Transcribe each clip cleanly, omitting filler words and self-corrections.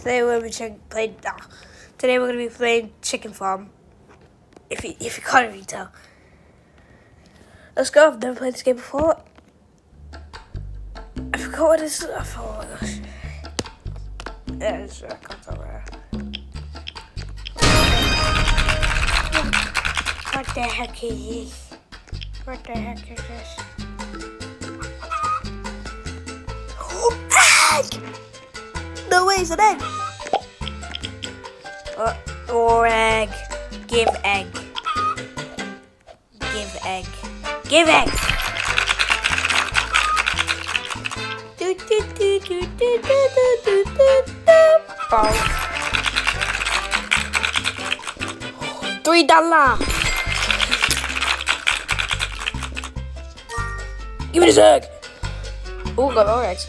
Today we're going to Today we're going to be playing Chicken Farm. If you can't already tell. Let's go. I've never played this game before. I forgot what this is. Oh my gosh. Yeah, it's I can't tell where. What the heck is this? What the heck is this? Egg! No way, it's an egg! Or egg. Give egg. Give egg. Give egg! Do, do, do, do, do, do, do, do, do. Oh. $3! Give me this egg! Oh, got more eggs.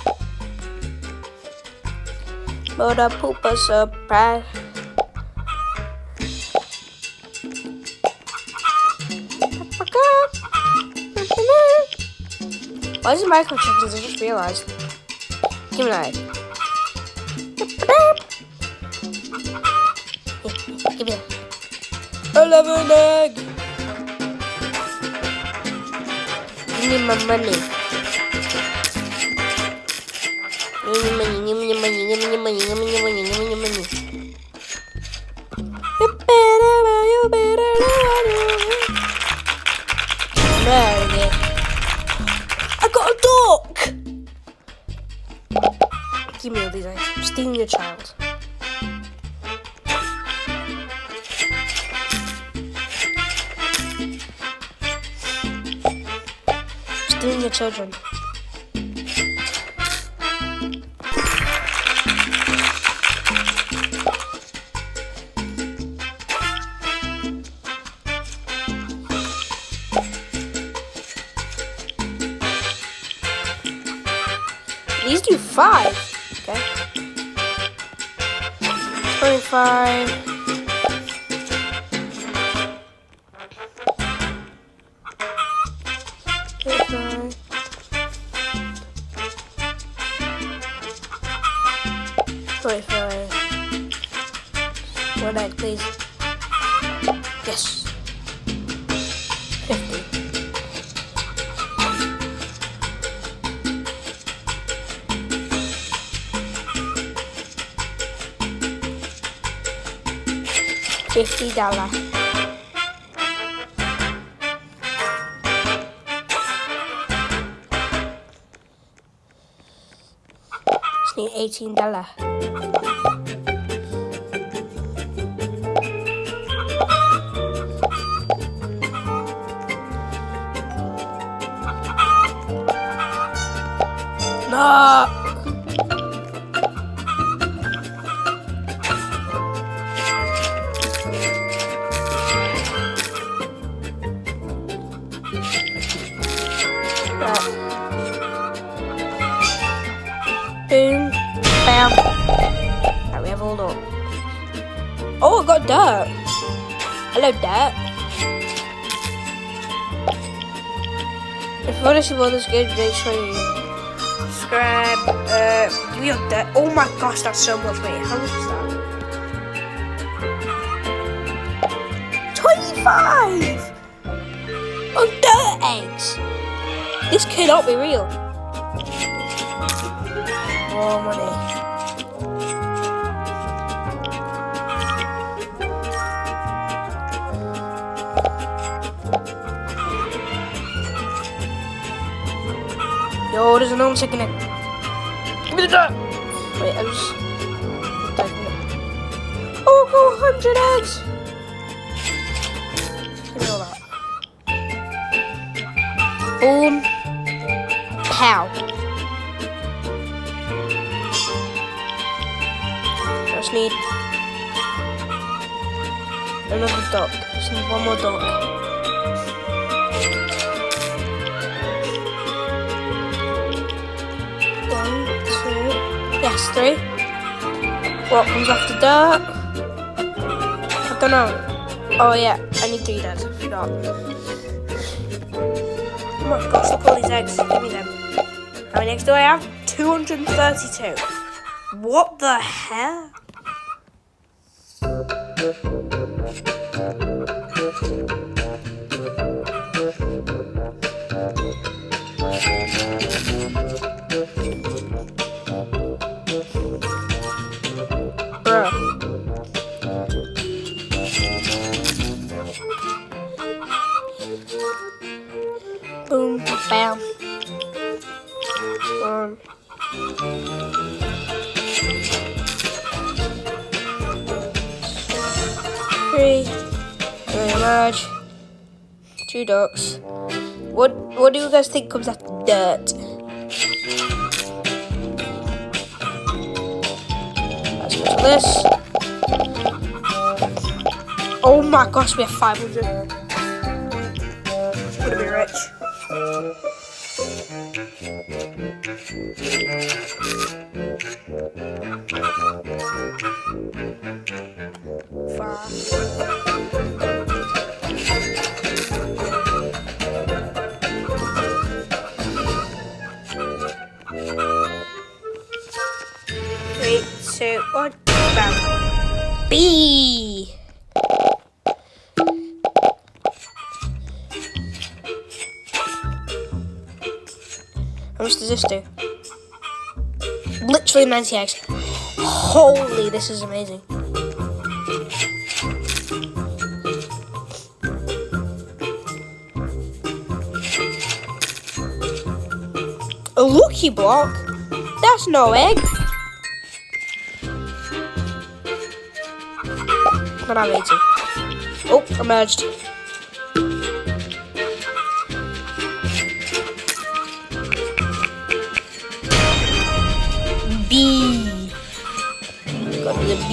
But a poop a surprise. Why is it microchips? I just realized. Give me an egg. Give me that. I love an egg. Give me my money. Give me money. Give me money. Give me money. Give me money. Give me money. You better know. I got a duck! Give me all these eggs. I'm stealing your child. Stealing your children. These do 5. Okay. 25. 35. 45. One egg, please. Yes. 50. $50. Just need $18. No. Boom, bam. Right, we have all up. Oh, I got dirt. Hello, dirt. If you want to see more of this game, make sure you subscribe. Give me your dirt. Oh my gosh, that's so much. Wait, how much is that? 25 on dirt eggs. This cannot be real. More money. Yo, there's another chicken egg. Give me the dirt. Wait, I just typing it. Oh, go 100 eggs. Give me all that. Boom. Pow. Just need another duck. Just need one more duck. One, two, yes, 3. What comes after dirt? I don't know. Oh yeah, I need 3 dirt. I forgot. Oh my gosh, look at all these eggs. Give me them. How many eggs do I have? 232. What the hell? Boom, bam. 1, 3, very large. 2 ducks. What do you guys think comes after dirt? Let's go to this. Oh my gosh, we have 500. We're gonna be rich. Three, 2, 1, bam. B. How much does this do? Literally 90 eggs. Holy, this is amazing. A lucky block? That's no egg. But I'm 80. Oh, I merged. B. Got to the B.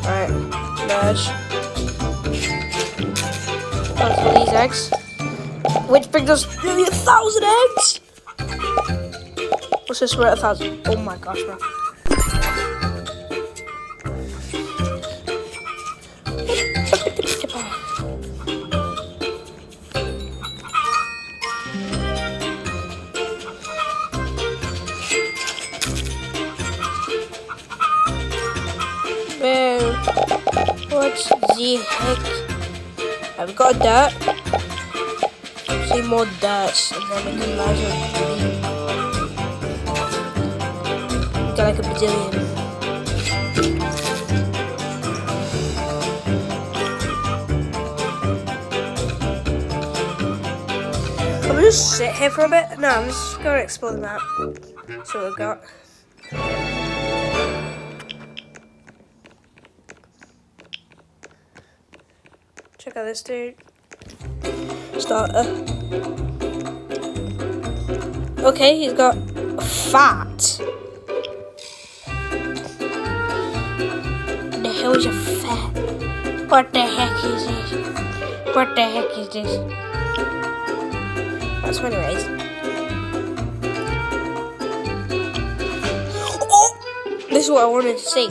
Alright, merge. Cancel these eggs. Which brings us nearly 1,000 eggs! What's this? We're at 1,000. Oh my gosh, bro. What the heck? I've got a dirt. See more dirts, and then we can measure. Got like a bajillion. I'm gonna just sit here for a bit. No, I'm just gonna explore the map. See what we've got. Check out this dude. Starter. Okay, he's got fat. What the hell is a fat? What the heck is this? What the heck is this? That's anyways. Oh! This is what I wanted to see.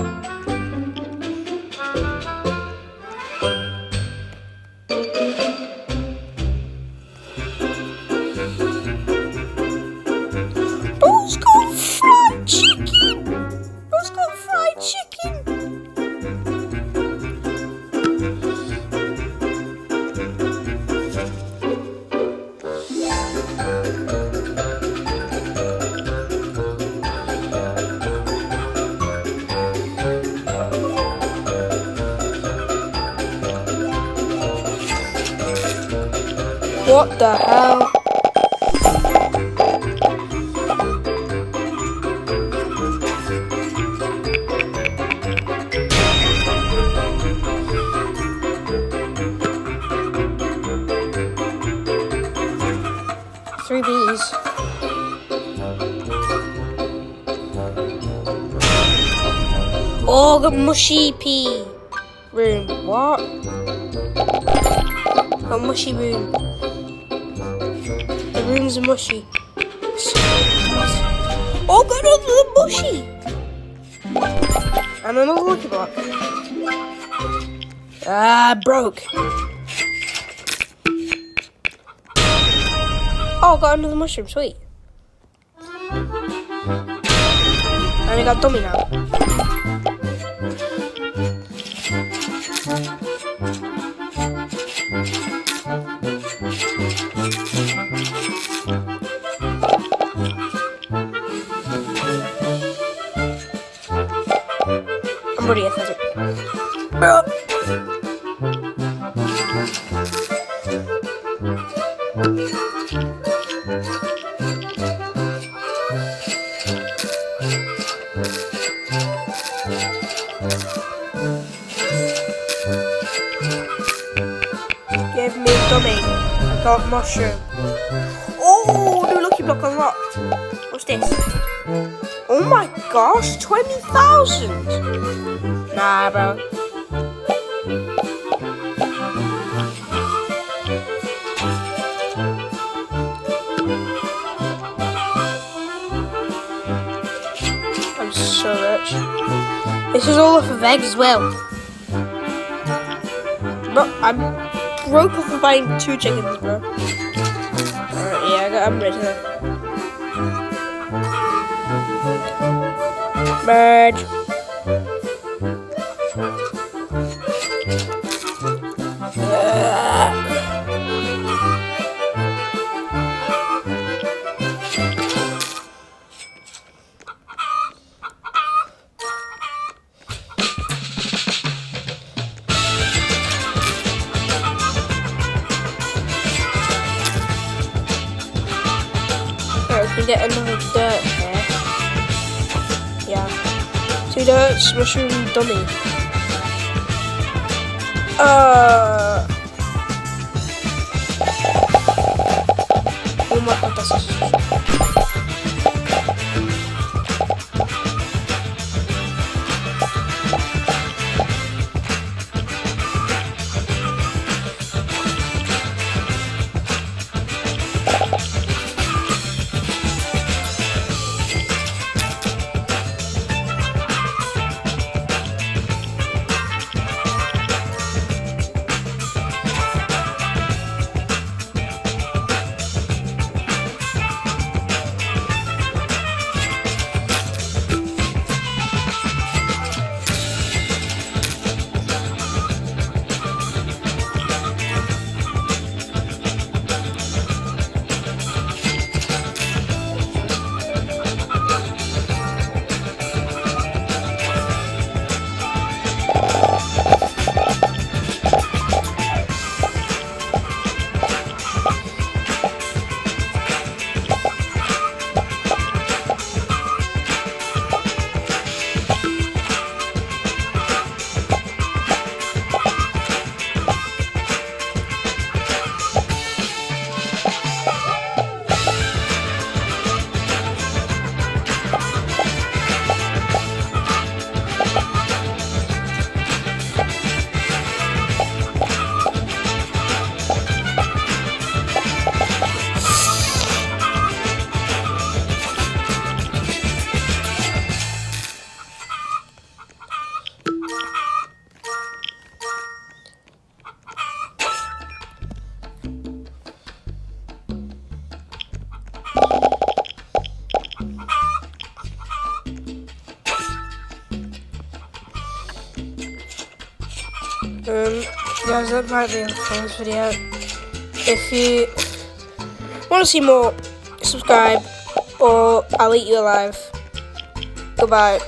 What the hell? Three bees. Oh, the mushy pea room. What? A mushy room. The room's mushy. Oh, got another mushy. And another lucky block. Ah, broke. Oh, I got another mushroom, sweet. And I got dummy now. I'm pretty athletic. Give me a dummy. I got mushroom. Oh, new lucky block unlocked. What's this? Oh my gosh, 20,000. Nah, bro. I'm so rich. This is all off of eggs as well. Bro, I'm broke off of buying 2 chickens, bro. Alright, yeah, I'm ready now. Merge. Alright, we can get another dirt here. Yeah. 2 dirts, mushroom, dummy. Oh my god, that's guys, that might be all for this video. If you want to see more, subscribe or I'll eat you alive. Goodbye.